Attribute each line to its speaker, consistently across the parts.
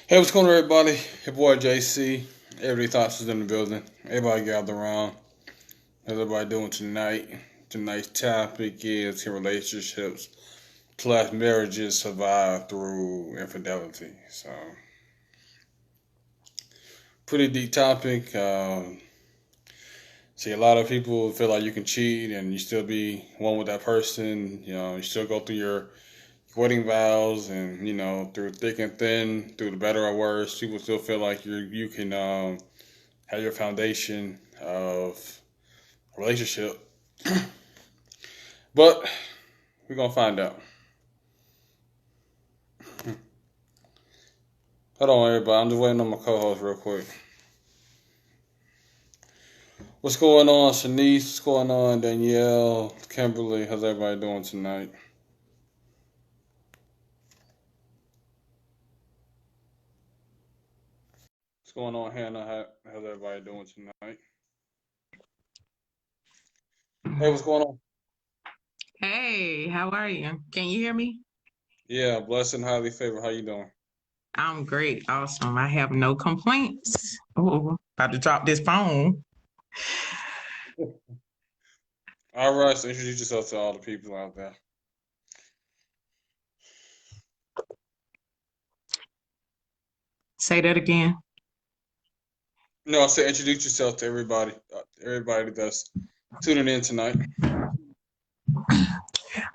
Speaker 1: Hey, what's going on, everybody? Your boy JC. Everybody thoughts is in the building. Everybody gather around. How's everybody doing tonight? Tonight's topic is can relationships plus marriages survive through infidelity. So, pretty deep topic. See, a lot of people feel like you can cheat and you still be one with that person. You still go through your wedding vows and through thick and thin, through the better or worse. People still feel like you can have your foundation of a relationship. But we're gonna find out. Hold on, everybody. I'm just waiting on my co-host real quick. What's going on, Shanice? What's going on, Danielle? Kimberly? How's everybody doing tonight? What's going on, Hannah? How's everybody doing tonight? Hey, what's going on?
Speaker 2: Hey, how are you? Can you hear me?
Speaker 1: Yeah, blessed and highly favored. How you doing?
Speaker 2: I'm great. Awesome. I have no complaints. Oh, about to drop this phone.
Speaker 1: All right, so introduce yourself to all the people out there.
Speaker 2: Say that again.
Speaker 1: No, I said introduce yourself to everybody that's tuning in tonight.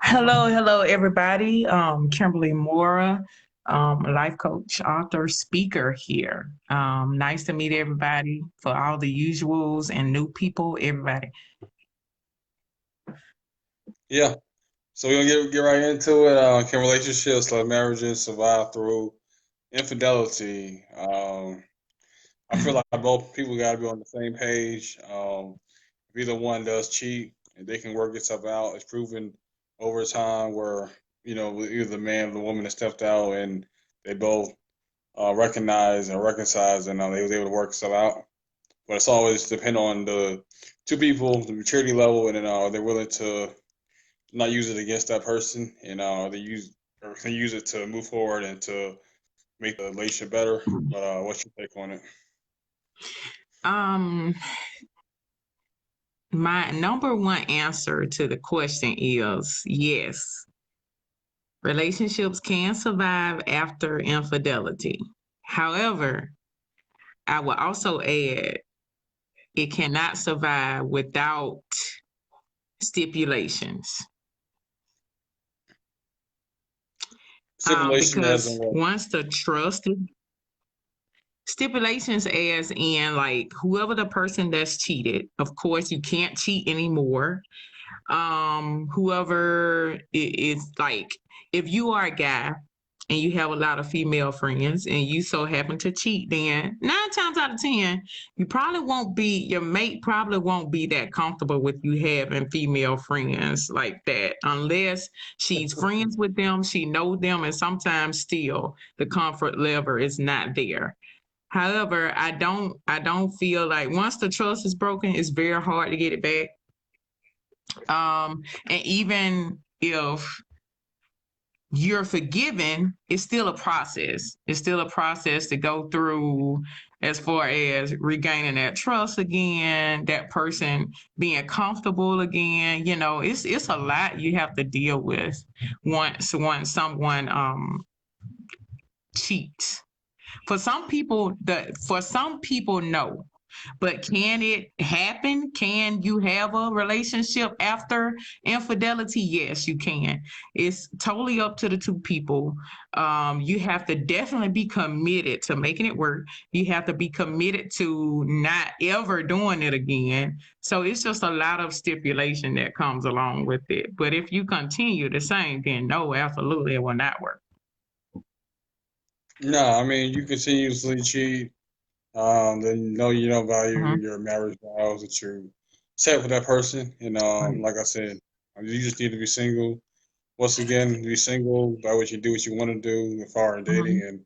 Speaker 2: Hello, everybody. Kimberly Mora, life coach, author, speaker here. Nice to meet everybody for all the usuals and new people, everybody.
Speaker 1: Yeah, so we're gonna get right into it. Can relationships like marriages survive through infidelity? I feel like both people got to be on the same page. If either one does cheat, and they can work itself out. It's proven over time where either the man or the woman has stepped out and they both recognize and reconcile, and they was able to work itself out. But it's always depend on the two people, the maturity level, and then they're willing to not use it against that person, and they use it to move forward and to make the relationship better. But what's your take on it?
Speaker 2: Um, my number one answer to the question is yes. Relationships can survive after infidelity. However, I will also add it cannot survive without stipulations.
Speaker 1: Stipulation as in
Speaker 2: Because
Speaker 1: what?
Speaker 2: once the trust stipulations as in like whoever the person that's cheated, of course you can't cheat anymore. Whoever is like, if you are a guy and you have a lot of female friends and you so happen to cheat, then 9 times out of 10, your mate probably won't be that comfortable with you having female friends like that unless she's friends with them, she know them, and sometimes still the comfort level is not there. However, I don't feel like once the trust is broken, it's very hard to get it back. And even if you're forgiven, it's still a process. It's still a process to go through as far as regaining that trust again, that person being comfortable again. It's a lot you have to deal with once someone cheats. For some people, no. But can it happen? Can you have a relationship after infidelity? Yes, you can. It's totally up to the two people. You have to definitely be committed to making it work. You have to be committed to not ever doing it again. So it's just a lot of stipulation that comes along with it. But if you continue the same, then no, absolutely, it will not work.
Speaker 1: No, I mean you continuously cheat. Then you don't value
Speaker 2: Mhm.
Speaker 1: your marriage vows that you set with that person. And
Speaker 2: Right.
Speaker 1: like I said, you just need to be single. Once again, be single. By what you do, what you want to do, as far as dating
Speaker 2: Mhm.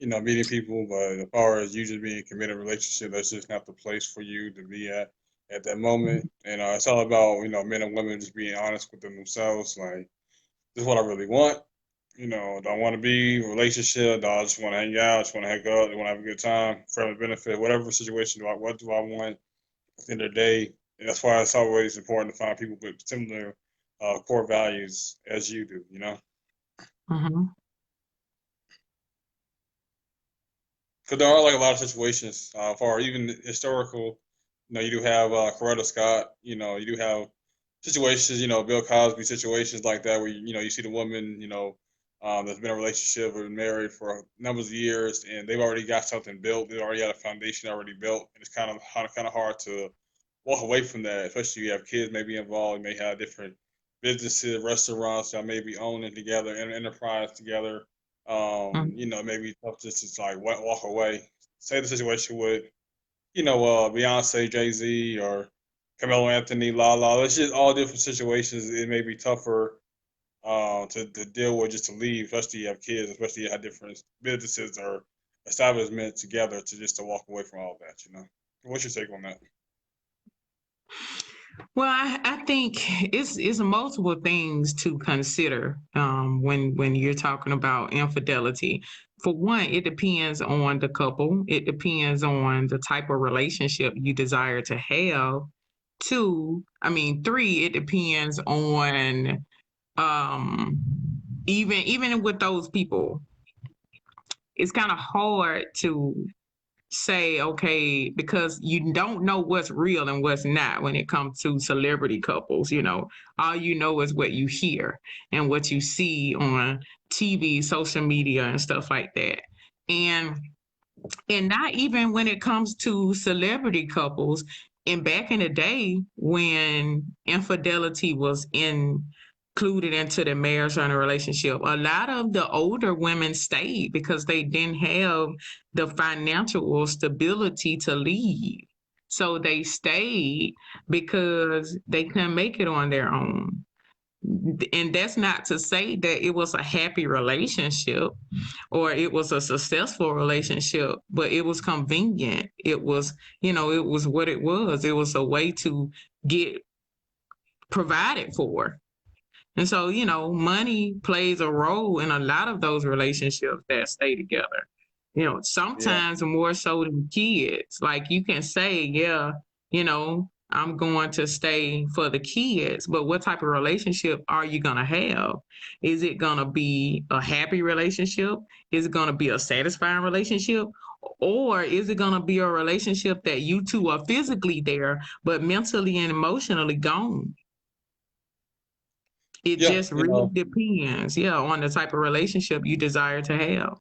Speaker 1: and meeting people. But as far as you just being committed relationship, that's just not the place for you to be at that moment. And it's all about men and women just being honest with themselves. Like this is what I really want. don't want to be in a relationship. I just want to hang out, just want to hang out, want to have a good time, friendly benefit, whatever situation. What do I want at the end of the day? And that's why it's always important to find people with similar core values as you do.
Speaker 2: Hmm.
Speaker 1: Because there are like a lot of situations, for even historical. You do have Coretta Scott. You do have situations. Bill Cosby situations like that where you see the woman. That's been in a relationship or been married for numbers of years, and they've already got something built. They already got a foundation already built, and it's kind of hard to walk away from that, especially if you have kids maybe involved. You may have different businesses, restaurants that may be owning together, enterprise together. Maybe tough just to like walk away. Say the situation with, Beyonce, Jay Z, or Carmelo Anthony, La. It's just all different situations. It may be tougher to deal with just to leave, especially you have kids, especially you have different businesses or establishments together to walk away from all that. What's your take on that?
Speaker 2: Well, I think it's multiple things to consider when you're talking about infidelity. For one, it depends on the couple. It depends on the type of relationship you desire to have. Two, I mean, three, it depends on um, even with those people, it's kind of hard to say, okay, because you don't know what's real and what's not when it comes to celebrity couples. All you know is what you hear and what you see on TV, social media, and stuff like that. And not even when it comes to celebrity couples. And back in the day when infidelity was included into the marriage and a relationship, a lot of the older women stayed because they didn't have the financial stability to leave. So they stayed because they couldn't make it on their own. And that's not to say that it was a happy relationship or it was a successful relationship, but it was convenient. It was what it was. It was a way to get provided for. And so, money plays a role in a lot of those relationships that stay together.
Speaker 1: Yeah,
Speaker 2: Sometimes more so than kids. Like you can say, yeah, I'm going to stay for the kids, but what type of relationship are you going to have? Is it going to be a happy relationship? Is it going to be a satisfying relationship? Or is it going to be a relationship that you two are physically there, but mentally and emotionally gone? It
Speaker 1: yeah,
Speaker 2: just really depends, yeah, on the type of relationship you desire to have.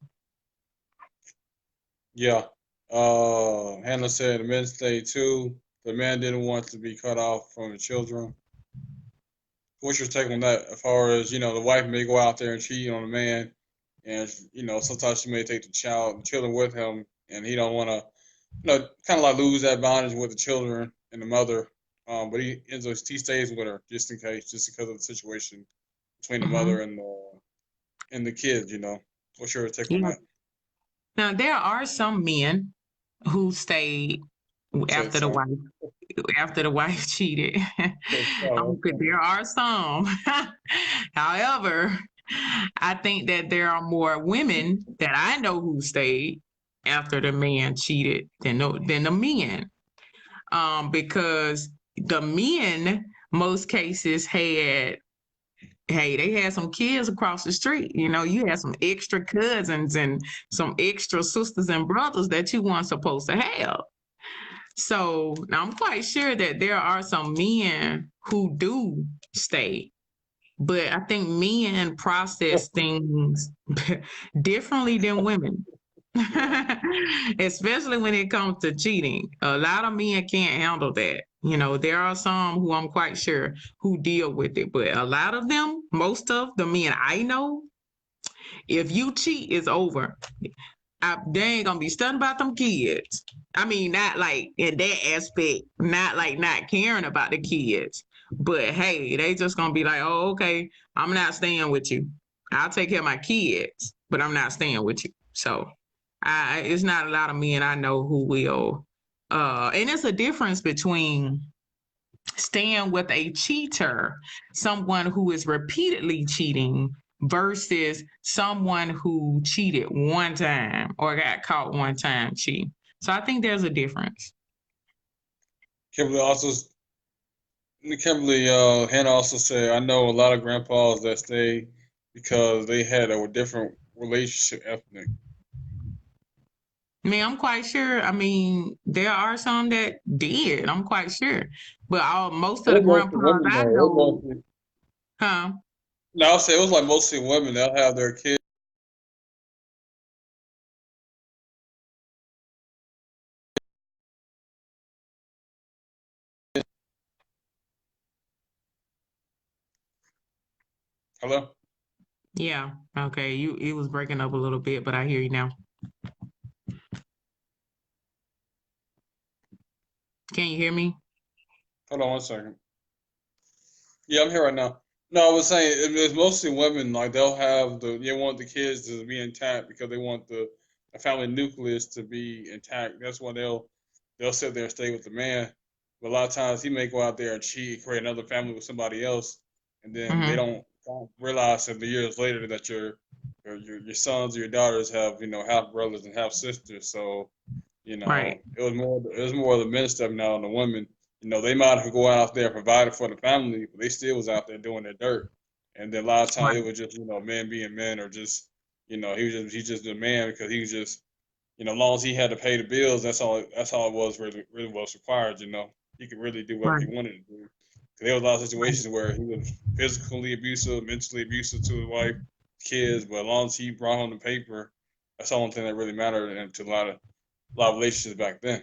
Speaker 1: yeah. Hannah said the men stayed too. The man didn't want to be cut off from the children. What's your take on that? As far as the wife may go out there and cheat on the man, and sometimes she may take the children with him, and he don't want to, kind of like lose that bondage with the children and the mother. But he stays with her just in case, just because of the situation between the
Speaker 2: Hmm.
Speaker 1: mother and the kids. What's your take on
Speaker 2: Yeah.
Speaker 1: that?
Speaker 2: Now there are some men who stayed
Speaker 1: Okay,
Speaker 2: after the
Speaker 1: so
Speaker 2: wife after the wife cheated.
Speaker 1: okay, so
Speaker 2: There are some. However, I think that there are more women that I know who stayed after the man cheated than the men. Because the men, most cases, they had some kids across the street. You had some extra cousins and some extra sisters and brothers that you weren't supposed to have. So now I'm quite sure that there are some men who do stay, but I think men process things differently than women.
Speaker 1: yeah,
Speaker 2: Especially when it comes to cheating. A lot of men can't handle that. There are some who I'm quite sure who deal with it, but a lot of them, most of the men I know, if you cheat, it's over. They ain't gonna be studying about them kids. I mean, not like in that aspect, not like not caring about the kids, but hey, they just gonna be like, oh, okay, I'm not staying with you. I'll take care of my kids, but I'm not staying with you. So, it's not a lot of men I know who will. And it's a difference between staying with a cheater, someone who is repeatedly cheating, versus someone who cheated one time or got caught one time cheating. So I think there's a difference.
Speaker 1: Kimberly also, Hannah also said, I know a lot of grandpas that stay because they had a different relationship ethnic.
Speaker 2: I mean, I'm quite sure. I mean, there are some that did. I'm quite sure, but most
Speaker 1: It
Speaker 2: of the
Speaker 1: was mostly
Speaker 2: grandpas
Speaker 1: women
Speaker 2: I
Speaker 1: though. It was
Speaker 2: know,
Speaker 1: mostly,
Speaker 2: huh?
Speaker 1: no, I'll say it was like mostly women. They'll have their kids. Hello?
Speaker 2: Yeah. Okay. You it was breaking up a little bit, but I hear you now. Can you hear me?
Speaker 1: Hold on one second. Yeah, I'm here right now. No, I was saying it's mostly women. Like they'll have they want the kids to be intact because they want the family nucleus to be intact. That's why they'll sit there and stay with the man. But a lot of times he may go out there and cheat, create another family with somebody else, and then they
Speaker 2: Hmm.
Speaker 1: don't realize that the years later that your sons or your daughters have half brothers and half sisters. So
Speaker 2: Right.
Speaker 1: it was more of the men stepping out on the women. They might have go out there and provided for the family, but they still was out there doing their dirt. And then a lot of times
Speaker 2: Right.
Speaker 1: it was just men being men, or just he just a man because he was just as long as he had to pay the bills, that's all it was really was required. He could really do whatever he
Speaker 2: Right.
Speaker 1: wanted to do. 'Cause there was a lot of situations where he was physically abusive, mentally abusive to his wife, kids, but as long as he brought home the paper, that's the only thing that really mattered and to a lot of relationships back then.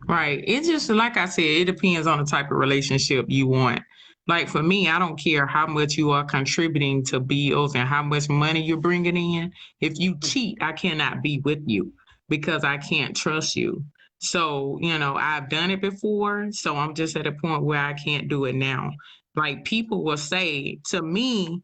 Speaker 2: Right. It just like I said, it depends on the type of relationship you want. Like for me, I don't care how much you are contributing to bills and how much money you're bringing in. If you cheat, I cannot be with you because I can't trust you. So, I've done it before. So I'm just at a point where I can't do it now. Like people will say to me,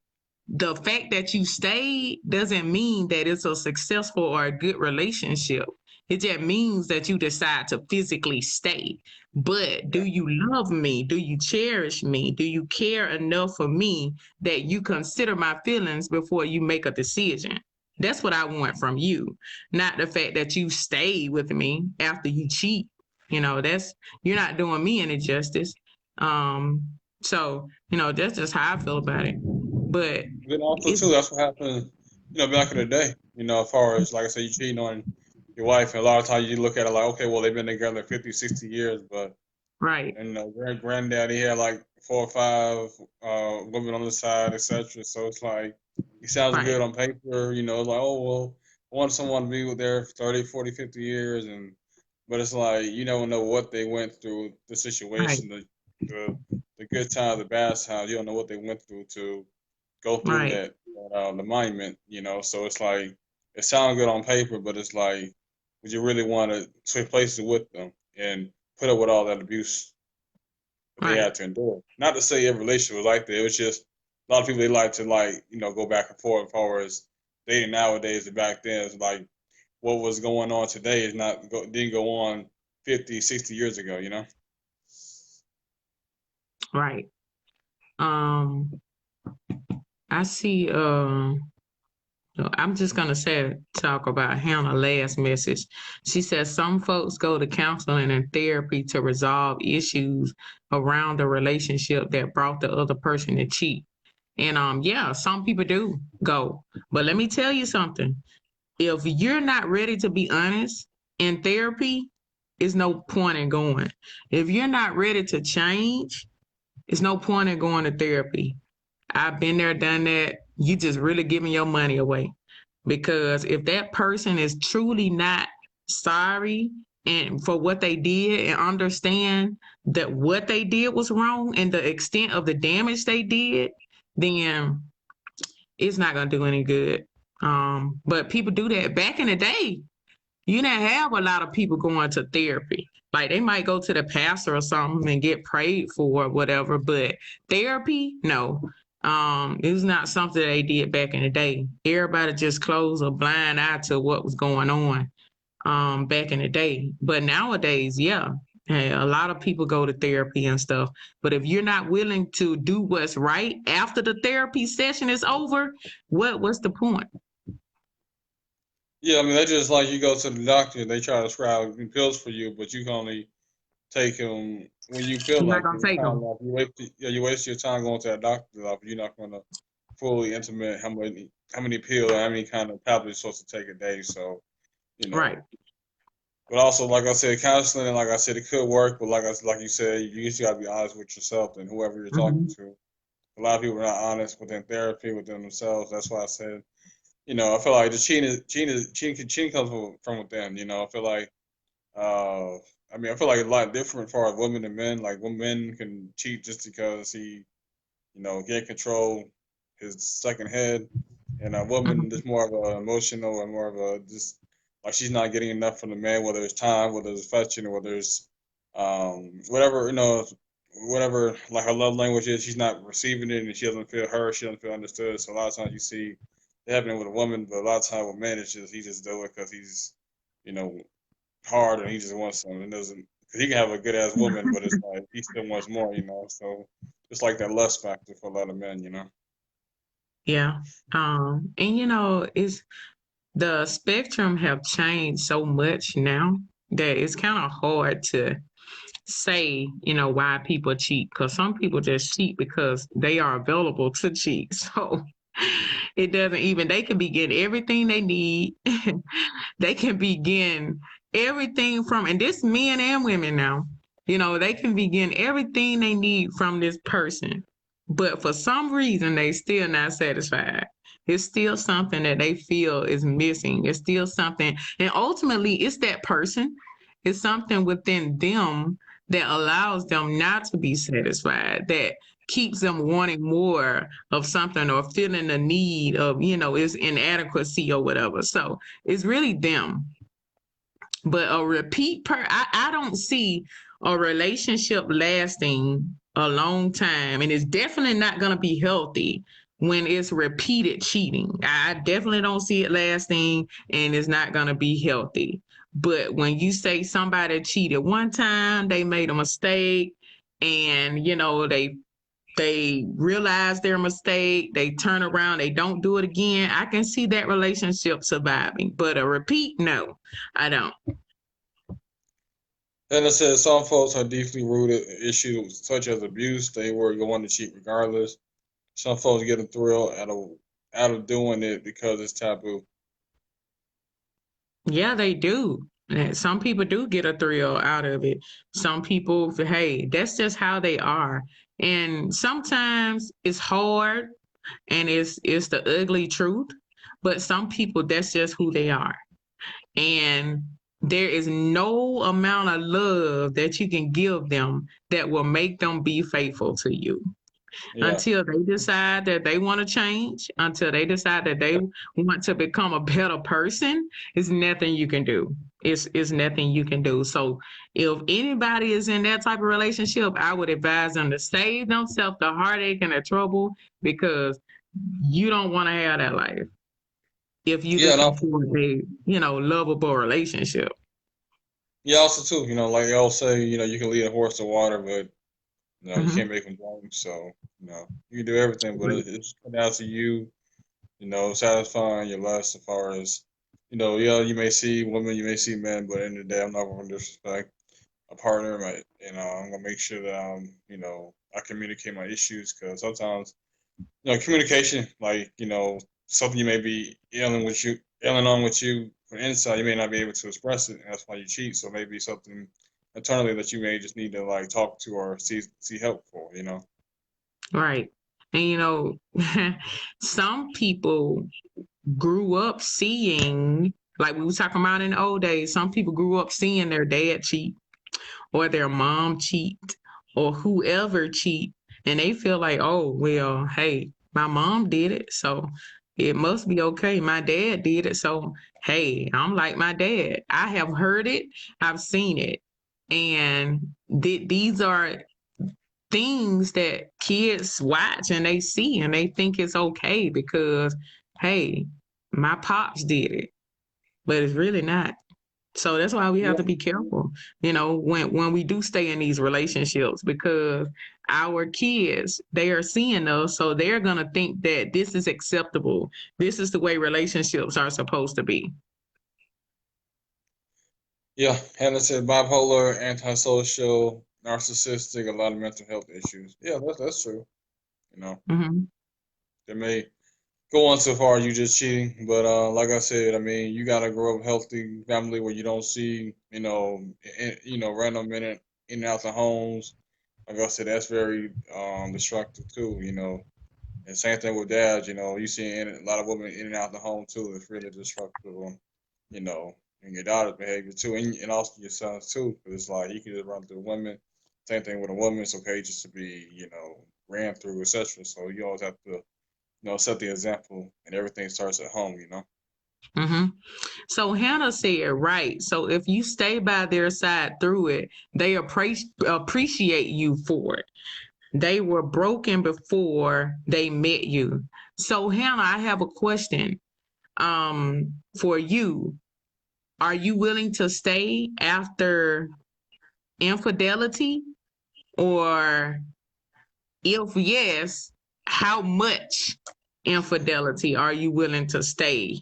Speaker 2: the fact that you stayed doesn't mean that it's a successful or a good relationship. It just means that you decide to physically stay. But do
Speaker 1: Yeah.
Speaker 2: you love me? Do you cherish me? Do you care enough for me that you consider my feelings before you make a decision? That's what I want from you, not the fact that you stay with me after you cheat. That's you're not doing me any justice. Um, so that's just how I feel about it. But
Speaker 1: Then also
Speaker 2: it's
Speaker 1: too, that's what happened, back in the day. As far as like I said, you cheating on your wife, and a lot of times you look at it like, okay, well they've been together 50, 60 years, but
Speaker 2: right,
Speaker 1: and granddaddy had like 4 or 5 women on the side, etc. So it's like he sounds
Speaker 2: right,
Speaker 1: good on paper, like, oh well, I want someone to be with there for 30, 40, 50 years, but it's like you don't know what they went through, the
Speaker 2: right,
Speaker 1: situation, the the good times, the bad times. You don't know what they went through to go through
Speaker 2: right,
Speaker 1: the monument. So it's like it sounds good on paper, but it's like, would you really want to switch places with them and put up with all that abuse that they
Speaker 2: right.
Speaker 1: had to endure? Not to say every relationship was like that. It was just a lot of people, they like to go back and forth as far as dating nowadays and back then. It's like what was going on today is not didn't go on 50, 60 years ago.
Speaker 2: Right. Um, I see. I'm just gonna say talk about Hannah last message. She says some folks go to counseling and therapy to resolve issues around the relationship that brought the other person to cheat. And yeah, some people do go. But let me tell you something. If you're not ready to be honest in therapy, it's no point in going. If you're not ready to change, it's no point in going to therapy. I've been there, done that. You just really giving your money away. Because if that person is truly not sorry and for what they did and understand that what they did was wrong and the extent of the damage they did, then it's not gonna do any good. But people do that. Back in the day, you didn't have a lot of people going to therapy. Like they might go to the pastor or something and get prayed for or whatever, but therapy, no. It was not something they did back in the day. Everybody just closed a blind eye to what was going on back in the day. But nowadays, yeah. Hey, a lot of people go to therapy and stuff, but if you're not willing to do what's right after the therapy session is over, what's the point?
Speaker 1: Yeah, I mean, they just like you go to the doctor, they try to prescribe pills for you, but you can only take them when you feel
Speaker 2: You're not
Speaker 1: like
Speaker 2: gonna
Speaker 1: it. It's
Speaker 2: take
Speaker 1: kind of
Speaker 2: them.
Speaker 1: like you waste your time going to that doctor's office. You're not going to fully intimate how many pills or how many kind of tablets you're supposed to take a day. So you
Speaker 2: Right.
Speaker 1: know, but also like I said, counseling, like I said, it could work, but like you said, you just got to be honest with yourself and whoever you're talking
Speaker 2: Hmm.
Speaker 1: to. A lot of people are not honest within therapy within themselves. That's why I said, I feel like the cheating comes from within. I feel like uh, I feel like a lot different for women and men. Like women can cheat just because he, can't control his second head, and a woman
Speaker 2: Hmm.
Speaker 1: is more of a emotional and more of a just like she's not getting enough from the man, whether it's time, whether it's affection, or whether it's whatever whatever like her love language is, she's not receiving it, and she doesn't feel heard, she doesn't feel understood. So a lot of times you see it happening with a woman, but a lot of times with men, it's just he just do it because he's you know hard and he just wants something. It doesn't. Cause he can have a good ass woman, but it's like he still wants more. So it's like that lust factor for a lot of men.
Speaker 2: Yeah. And it's the spectrum have changed so much now that it's kind of hard to say, why people cheat. Because some people just cheat because they are available to cheat. So it doesn't even, they can be getting everything they need. They can be getting everything from, and this men and women now, they can be getting everything they need from this person. But for some reason, they still not satisfied. It's still something that they feel is missing. It's still something. And ultimately, it's that person. It's something within them that allows them not to be satisfied, that keeps them wanting more of something or feeling the need of, is inadequacy or whatever. So it's really them. But a repeat I don't see a relationship lasting a long time, and it's definitely not going to be healthy when it's repeated cheating. I definitely don't see it lasting, and it's not going to be healthy. But when you say somebody cheated one time, they made a mistake, and they realize their mistake, they turn around, they don't do it again, I can see that relationship surviving. But a repeat, no, I don't.
Speaker 1: And it says some folks are deeply rooted issues such as abuse. They were going to cheat regardless. Some folks get a thrill out of doing it because it's taboo.
Speaker 2: Yeah, they do. Some people do get a thrill out of it. Some people, hey, that's just how they are. And sometimes it's hard and it's the ugly truth, but some people, that's just who they are. And there is no amount of love that you can give them that will make them be faithful to you
Speaker 1: Yeah.
Speaker 2: until they decide that they want to change, until they decide that they want to become a better person. It's nothing you can do. It's nothing you can do. So if anybody is in that type of relationship, I would advise them to save themselves the heartache and the trouble, because you don't want to have that life if you're
Speaker 1: Yeah, and
Speaker 2: looking
Speaker 1: also
Speaker 2: for
Speaker 1: too.
Speaker 2: a lovable relationship.
Speaker 1: Yeah, also too. Like they all say, you can lead a horse to water, but you can't
Speaker 2: Hmm.
Speaker 1: make them drunk. So you can do everything, but it's down to you. Satisfying your lust as far as, yeah, you may see women, you may see men, but in the end of the day, I'm not going to disrespect a partner. I'm going to make sure that I communicate my issues because sometimes, communication, like, something you may be ailing on with you from the inside, you may not be able to express it, and that's why you cheat. So maybe something internally that you may just need to like talk to or see help for.
Speaker 2: Right. And some people grew up seeing, like we were talking about in the old days, some people grew up seeing their dad cheat or their mom cheat or whoever cheat. And they feel like, oh, well, hey, my mom did it. So it must be okay. My dad did it. So, hey, I'm like my dad. I have heard it, I've seen it. And these are things that kids watch and they see and they think it's okay because, hey, my pops did it, but it's really not. So that's why we have
Speaker 1: Yeah,
Speaker 2: to be careful, when we do stay in these relationships, because our kids, they are seeing us, so they're gonna think that this is acceptable. This is the way relationships are supposed to be.
Speaker 1: yeah. Hannah said bipolar, antisocial, narcissistic, a lot of mental health issues. Yeah, that's true. You know,
Speaker 2: Hmm.
Speaker 1: they may go on so far you just cheating, but like I said, I mean, you gotta grow up healthy family where you don't see, random in and out the homes. Like I said, that's very destructive too. And same thing with dads. You see a lot of women in and out the home too. It's really destructive. You know, and your daughter's behavior too, and also your sons too. Because it's like you can just run through women. Same thing with a woman. It's okay just to be, ran through, etc. So you always have to, set the example, and everything starts at home.
Speaker 2: Hmm. So Hannah said, right. So if you stay by their side through it, they appreciate you for it. They were broken before they met you. So Hannah, I have a question for you. Are you willing to stay after infidelity? Or if yes, how much infidelity are you willing to stay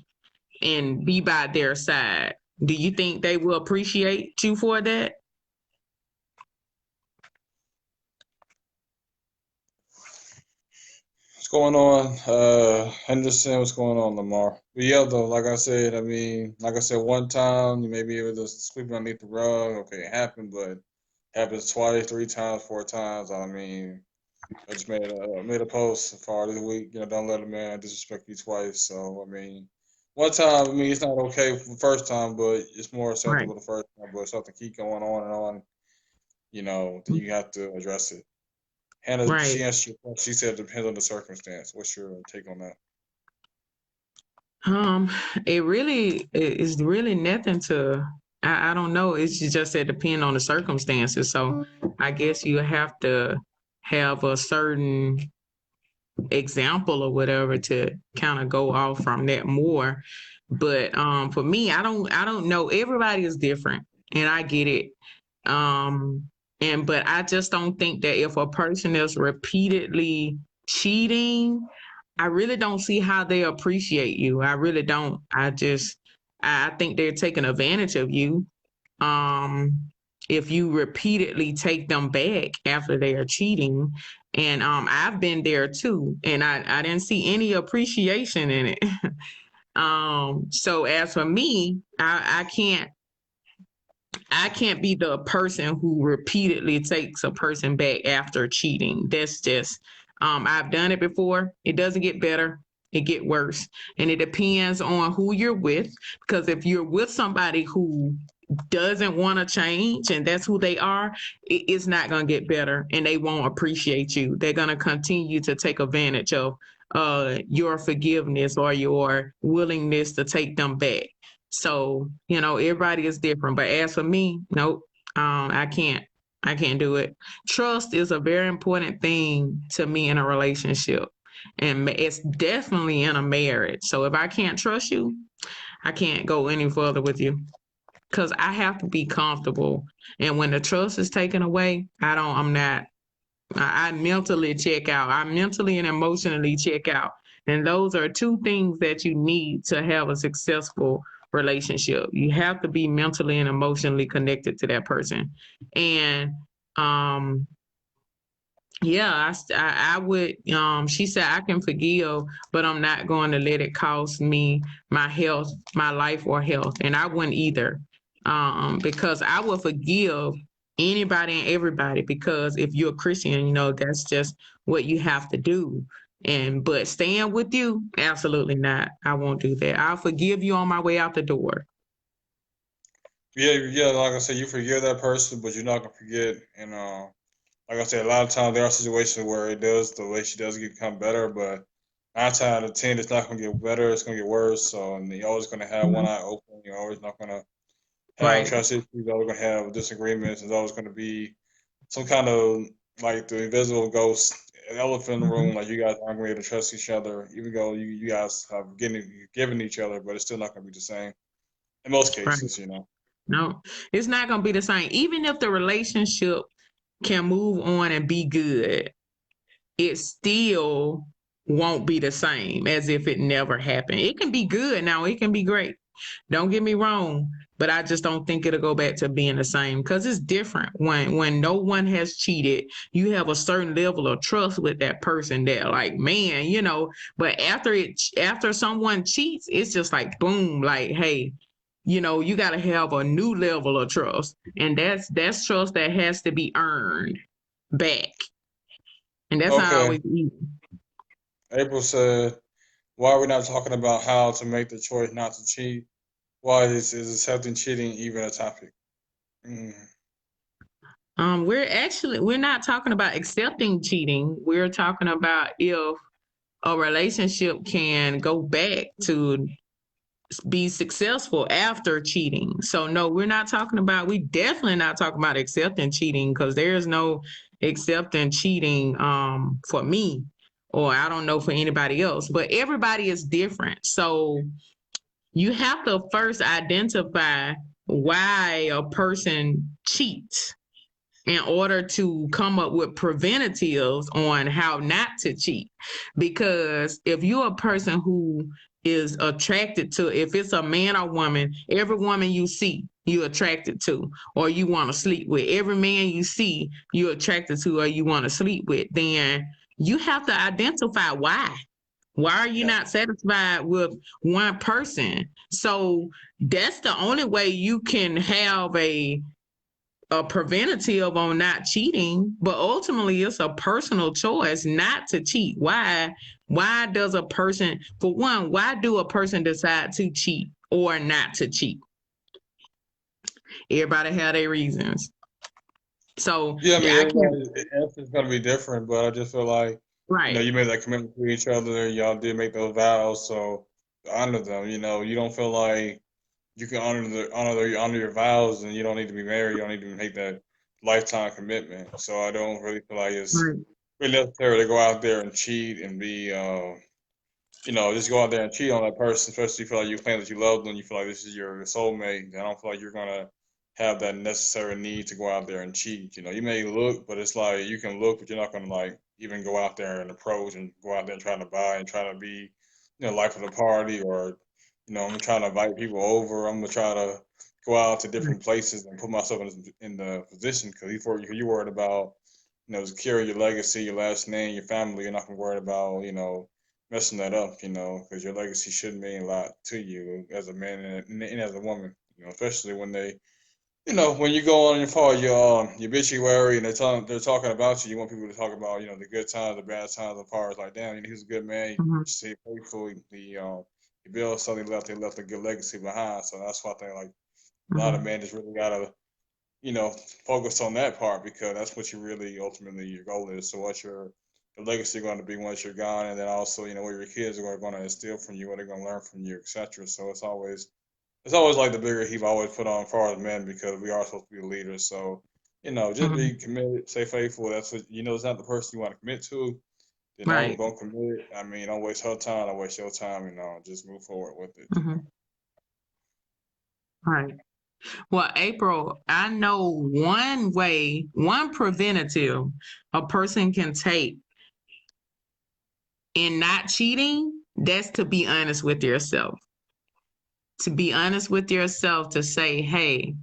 Speaker 2: and be by their side? Do you think they will appreciate you for that?
Speaker 1: What's going on, Henderson? What's going on, Lamar? But yeah, though, like I said, I mean, like I said, one time you may be able to sweep it underneath the rug. Okay, it happened, but happens twice, three times, four times. I mean, I just made a post for this week. Don't let a man disrespect you twice. So I mean, one time, I mean, it's not okay for the first time, but it's more
Speaker 2: Right.
Speaker 1: acceptable the first time. But something keep going on and on, then you have to address it. Hannah,
Speaker 2: Right.
Speaker 1: she answered your question. She said it depends on the circumstance. What's your take on that?
Speaker 2: Um, it really is really nothing to. I don't know. It's just that depend on the circumstances. So I guess you have to have a certain example or whatever to kind of go off from that more. But for me, I don't know. Everybody is different, and I get it. Um and but I just don't think that if a person is repeatedly cheating, I really don't see how they appreciate you. I really don't. I think they're taking advantage of you. Um if you repeatedly take them back after they are cheating. And I've been there too, and I didn't see any appreciation in it. So as for me, I can't be the person who repeatedly takes a person back after cheating. That's just I've done it before. It doesn't get better. It get worse. And it depends on who you're with. Because if you're with somebody who doesn't want to change and that's who they are, it's not going to get better and they won't appreciate you. They're going to continue to take advantage of your forgiveness or your willingness to take them back. So, everybody is different. But as for me, nope, I can't. I can't do it. Trust is a very important thing to me in a relationship. And it's definitely in a marriage. So if I can't trust you, I can't go any further with you because I have to be comfortable. And when the trust is taken away, I'm not, I mentally check out. I mentally and emotionally check out. And those are two things that you need to have a successful relationship. You have to be mentally and emotionally connected to that person. And um, yeah, I would. She said I can forgive, but I'm not going to let it cost me my health, my life, or health, and I wouldn't either, because I will forgive anybody and everybody. Because if you're a Christian, that's just what you have to do. And but staying with you, absolutely not. I won't do that. I'll forgive you on my way out the door.
Speaker 1: Yeah, yeah. Like I said, you forgive that person, but you're not gonna forget. And like I said, a lot of times there are situations where the relationship does become better, but 9 times out of 10, it's not gonna get better. It's gonna get worse. So, and you're always gonna have one
Speaker 2: Mhm.
Speaker 1: eye open. You're always not gonna have
Speaker 2: Right.
Speaker 1: trust issues. You're always gonna have disagreements. There's always gonna be some kind of like the invisible ghost, an elephant in the room.
Speaker 2: Mhm.
Speaker 1: Like you guys aren't going to trust each other, even though you guys have given each other, but it's still not going to be the same in most
Speaker 2: Right.
Speaker 1: cases.
Speaker 2: No, it's not going to be the same. Even if the relationship can move on and be good, it still won't be the same as if it never happened. It can be good now, it can be great. Don't get me wrong, but I just don't think it'll go back to being the same because it's different when no one has cheated. You have a certain level of trust with that person that, like, man, but after someone cheats, it's just like boom, like, hey, you got to have a new level of trust, and that's trust that has to be earned back, and that's not
Speaker 1: Okay.
Speaker 2: always easy.
Speaker 1: April said, "Why are we not talking about how to make the choice not to cheat? Why is accepting cheating even a topic?" Mm.
Speaker 2: We're not talking about accepting cheating. We're talking about if a relationship can go back to be successful after cheating. So no, we definitely not talking about accepting cheating, because there's no accepting cheating for me, or I don't know for anybody else, but everybody is different. So you have to first identify why a person cheats in order to come up with preventatives on how not to cheat. Because if you're a person who is attracted to, if it's a man or woman, every woman you see, you're attracted to, or you want to sleep with, every man you see, you're attracted to, or you want to sleep with, then you have to identify why. Why are you
Speaker 1: Yeah.
Speaker 2: not satisfied with one person? So that's the only way you can have a preventative on not cheating, but ultimately it's a personal choice not to cheat. Why does a person, for one, why do a person decide to cheat or not to cheat? Everybody have their reasons. So
Speaker 1: Yeah, I mean,
Speaker 2: I can't.
Speaker 1: everybody's answer is gonna be different, but I just feel like,
Speaker 2: Right.
Speaker 1: you made that commitment to each other. Y'all did make those vows, so honor them. You don't feel like you can honor your vows, and you don't need to be married. You don't need to make that lifetime commitment. So I don't really feel like it's
Speaker 2: Right.
Speaker 1: really necessary to go out there and cheat and be, just go out there and cheat on that person, especially if you feel like you claim that you love them, you feel like this is your soulmate. I don't feel like you're gonna have that necessary need to go out there and cheat. You may look, but it's like you can look, but you're not gonna like even go out there and approach and go out there and try to buy and try to be, life of the party, or I'm trying to invite people over. I'm gonna try to go out to different places and put myself in the position because you're worried about, securing your legacy, your last name, your family. You're not gonna worry about, messing that up, because your legacy should mean a lot to you as a man and as a woman, especially when when you go on your fall, your obituary and they're talking about you. You want people to talk about, the good times, the bad times, as far as like, damn, he was a good man, he
Speaker 2: Mhm.
Speaker 1: stayed faithful, he built something, he left a good legacy behind. So that's why I think like a lot of
Speaker 2: Mhm.
Speaker 1: men just really gotta, you know, focus on that part because that's what you really ultimately your goal is. So what's your the legacy going to be once you're gone, and then also what your kids are going to instill from you, what they're going to learn from you, etc. So it's always like the bigger heap I always put on as far as men because we are supposed to be leaders. So just
Speaker 2: Mhm.
Speaker 1: be committed, stay faithful. That's what it's not the person you want to commit to. Then
Speaker 2: Right.
Speaker 1: don't commit. I mean, don't waste her time. Don't waste your time. Just move forward with it.
Speaker 2: Mhm. Right. Well, April, I know one preventative a person can take in not cheating, that's to be honest with yourself. To be honest with yourself, to say, hey,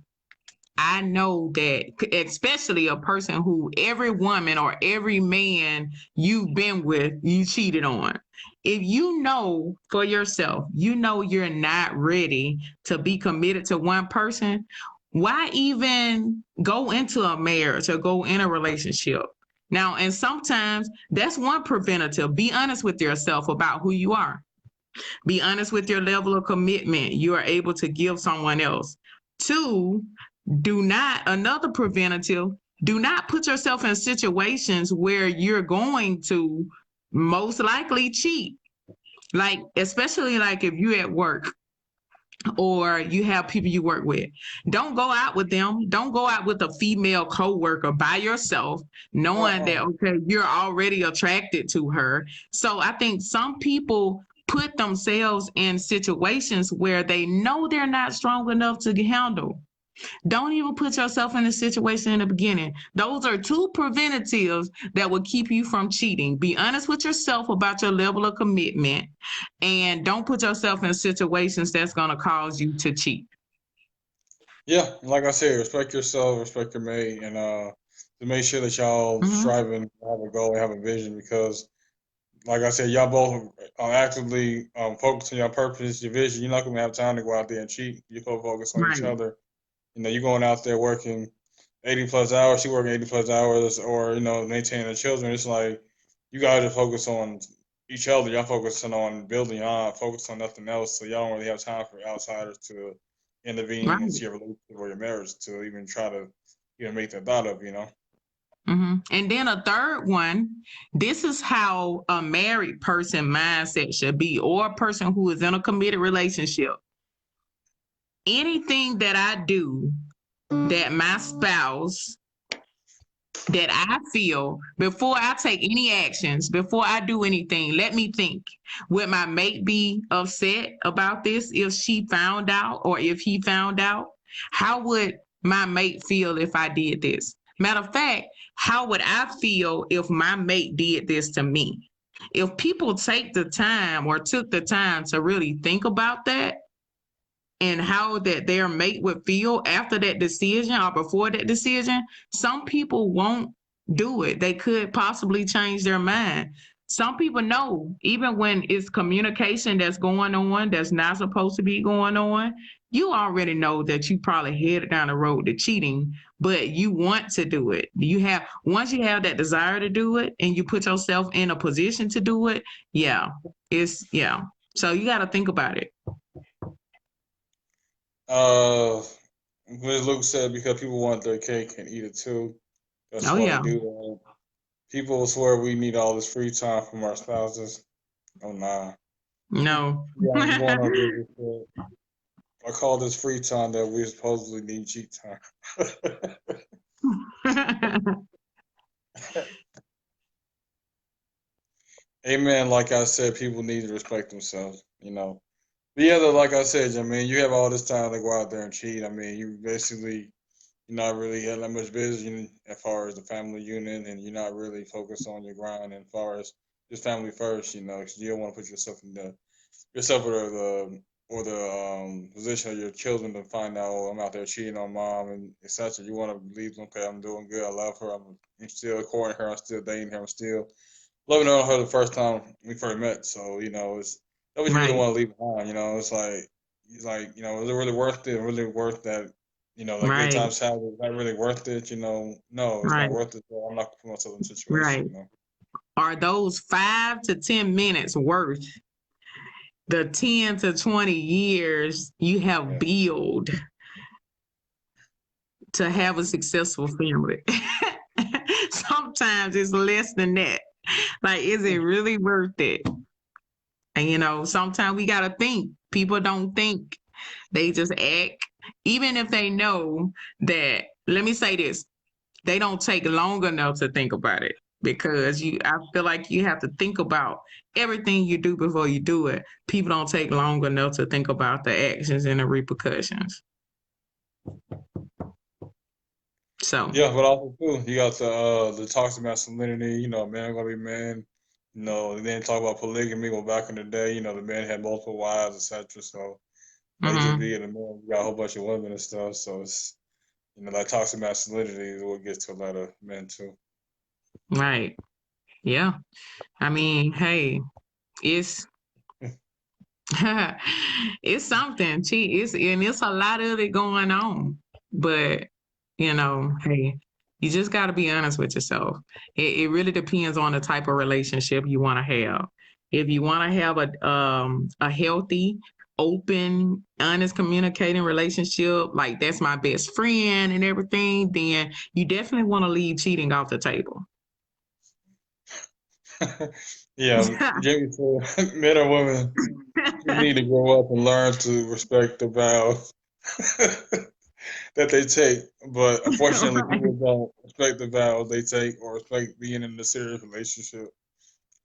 Speaker 2: I know that, especially a person who every woman or every man you've been with, you cheated on. If you know for yourself, you're not ready to be committed to one person, why even go into a marriage or go in a relationship? Now, and sometimes that's one preventative. Be honest with yourself about who you are. Be honest with your level of commitment you are able to give someone else. Two, another preventative, do not put yourself in situations where you're going to most likely cheat. Like, especially like if you're at work or you have people you work with. Don't go out with them. Don't go out with a female coworker by yourself, knowing that,
Speaker 1: Uh-uh.
Speaker 2: okay, you're already attracted to her. So I think some people put themselves in situations where they know they're not strong enough to handle. Don't even put yourself in a situation in the beginning. Those are two preventatives that will keep you from cheating. Be honest with yourself about your level of commitment and don't put yourself in situations that's going to cause you to cheat.
Speaker 1: Yeah, like I said, respect yourself, respect your mate, and to make sure that y'all
Speaker 2: Hmm.
Speaker 1: striving to have a goal, have a vision, because like I said, y'all both are actively focused on your purpose, your vision. You're not gonna have time to go out there and cheat. You can focus on each
Speaker 2: Right.
Speaker 1: other. You know, you're going out there working 80 plus hours. She working 80 plus hours, or maintaining the children. It's like you gotta focus on each other. Y'all focusing on building. Y'all not focused on nothing else. So y'all don't really have time for outsiders to intervene into
Speaker 2: Right.
Speaker 1: your relationship or your marriage to even try to make that thought of.
Speaker 2: And then a third one, this is how a married person mindset should be, or a person who is in a committed relationship. Anything that I do that my spouse, that I feel before I take any actions, before I do anything, let me think. Would my mate be upset about this if she found out or if he found out? How would my mate feel if I did this? Matter of fact, how would I feel if my mate did this to me? If people take the time or took the time to really think about that, and how that their mate would feel after that decision or before that decision, some people won't do it. They could possibly change their mind. Some people know, even when it's communication that's going on that's not supposed to be going on, you already know that you probably headed down the road to cheating, but you want to do it. You have once you have that desire to do it and you put yourself in a position to do it, yeah. Yeah. So you gotta think about it.
Speaker 1: Uh, as Luke said, because people want their cake and eat it too. That's
Speaker 2: Oh
Speaker 1: why they
Speaker 2: yeah.
Speaker 1: do that. People swear we need all this free time from our spouses. Oh nah.
Speaker 2: No.
Speaker 1: Yeah, I'm going on this. I call this free time that we supposedly need cheat time. Amen. Like I said, people need to respect themselves. But yeah, though, like I said, I mean, you have all this time to go out there and cheat. I mean, you basically you're not really had that much business as far as the family unit, and you're not really focused on your grind and as far as just family first. 'Cause you don't want to put yourself or the position of your children to find out, oh, I'm out there cheating on mom and etc. You want to believe, okay, I'm doing good, I love her, I'm still courting her, I'm still dating her, I'm still loving on her the first time we first met. So it's that what you really
Speaker 2: Right,
Speaker 1: want to leave behind. It's like is it really worth it? Really worth that? Like good
Speaker 2: right,
Speaker 1: times have it. Is that really worth it? No, it's
Speaker 2: right,
Speaker 1: not worth it. So I'm not putting myself in a
Speaker 2: right.
Speaker 1: situation.
Speaker 2: Are those 5 to 10 minutes worth the 10 to 20 years you have
Speaker 1: Yeah.
Speaker 2: built to have a successful family? Sometimes it's less than that. Like, is it really worth it? And sometimes we gotta think. People don't think. They just act. Even if they know that, let me say this, they don't take long enough to think about it because I feel like you have to think about everything you do before you do it. People don't take long enough to think about the actions and the repercussions. So,
Speaker 1: Yeah, but also too, you got the toxic masculinity. Men are gonna be men. They didn't talk about polygamy. Well, back in the day, the men had multiple wives, etc. So A to
Speaker 2: mhm,
Speaker 1: B, and the men got a whole bunch of women and stuff. So it's that toxic masculinity is what gets to a lot of men too.
Speaker 2: right. Yeah. I mean, hey, it's it's something. It's a lot of it going on. But hey, you just got to be honest with yourself. It really depends on the type of relationship you want to have. If you want to have a healthy, open, honest, communicating relationship, like that's my best friend and everything, then you definitely want to leave cheating off the table.
Speaker 1: Yeah, Jamie said men or women you need to grow up and learn to respect the vows that they take. But unfortunately,
Speaker 2: Right.
Speaker 1: people don't respect the vows they take or respect being in a serious relationship.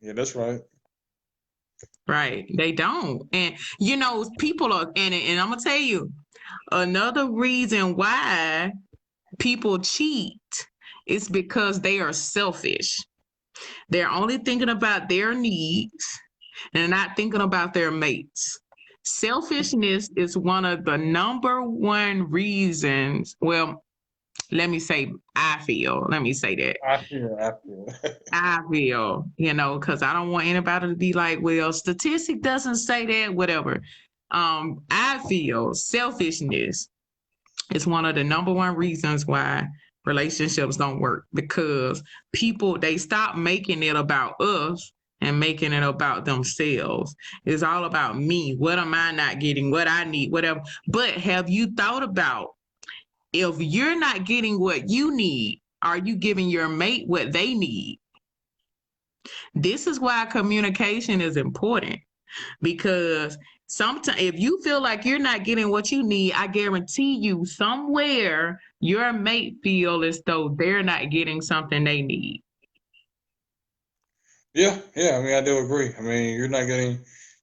Speaker 1: Yeah, that's right.
Speaker 2: Right. They don't. And people are and I'm gonna tell you, Another reason why people cheat is because they are selfish. They're only thinking about their needs and not thinking about their mates. Selfishness is one of the number one reasons. Well, let me say, let me say that.
Speaker 1: I feel.
Speaker 2: I feel, because I don't want anybody to be like, well, statistic doesn't say that, whatever. I feel selfishness is one of the number one reasons why relationships don't work because people they stop making it about us and making it about themselves. It's all about me. What am I not getting? What I need, whatever. But have you thought about if you're not getting what you need, are you giving your mate what they need? This is why communication is important because sometimes if you feel like you're not getting what you need, I guarantee you somewhere your mate feel as though they're not getting something they need.
Speaker 1: Yeah, yeah. I mean, I do agree. I mean, you're not getting, you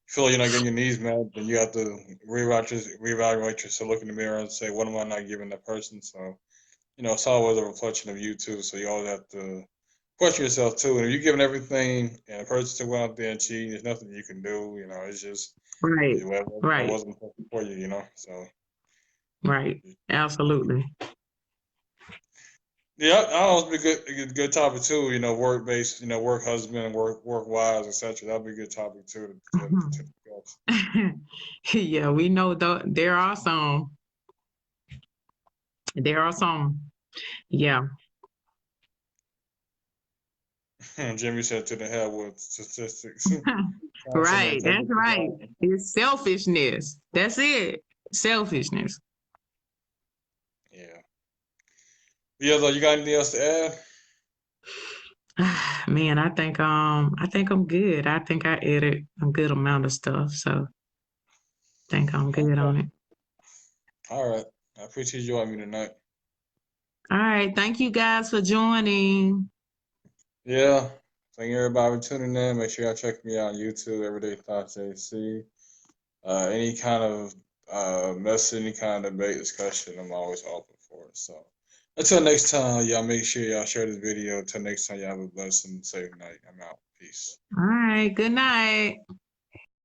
Speaker 1: feel like you're not getting your needs met, then you have to reevaluate yourself, look in the mirror, and say, what am I not giving that person? So, it's always a reflection of you too. So you always have to question yourself too. And if you're giving everything, and a person still went out there and cheating, there's nothing you can do. It's just
Speaker 2: Right.
Speaker 1: that
Speaker 2: Right.
Speaker 1: wasn't for you. So
Speaker 2: Right. Absolutely.
Speaker 1: yeah, I always be good topic too. Work based, work husband and work wives, etc. That'd be a good topic too to discuss.
Speaker 2: Yeah, we know though there are some. There are some. Yeah.
Speaker 1: Jimmy said to the hell with statistics. Find somebody
Speaker 2: Right.
Speaker 1: to take
Speaker 2: That's
Speaker 1: it to
Speaker 2: right.
Speaker 1: God.
Speaker 2: It's selfishness. That's it. Selfishness.
Speaker 1: Yeah. Yeah, though, you got anything else to add?
Speaker 2: Man, I think I'm good. I think I edit a good amount of stuff, so I think I'm good
Speaker 1: Okay.
Speaker 2: on it.
Speaker 1: All right. I appreciate you joining me tonight.
Speaker 2: All right, thank you guys for joining.
Speaker 1: Yeah. Thank everybody for tuning in. Make sure y'all check me out on YouTube, Everyday Thoughts JC. Any kind of message, any kind of debate discussion, I'm always open for it. So until next time, y'all make sure y'all share this video. Until next time, y'all have a blessed and safe night. I'm out. Peace.
Speaker 2: All right, good night.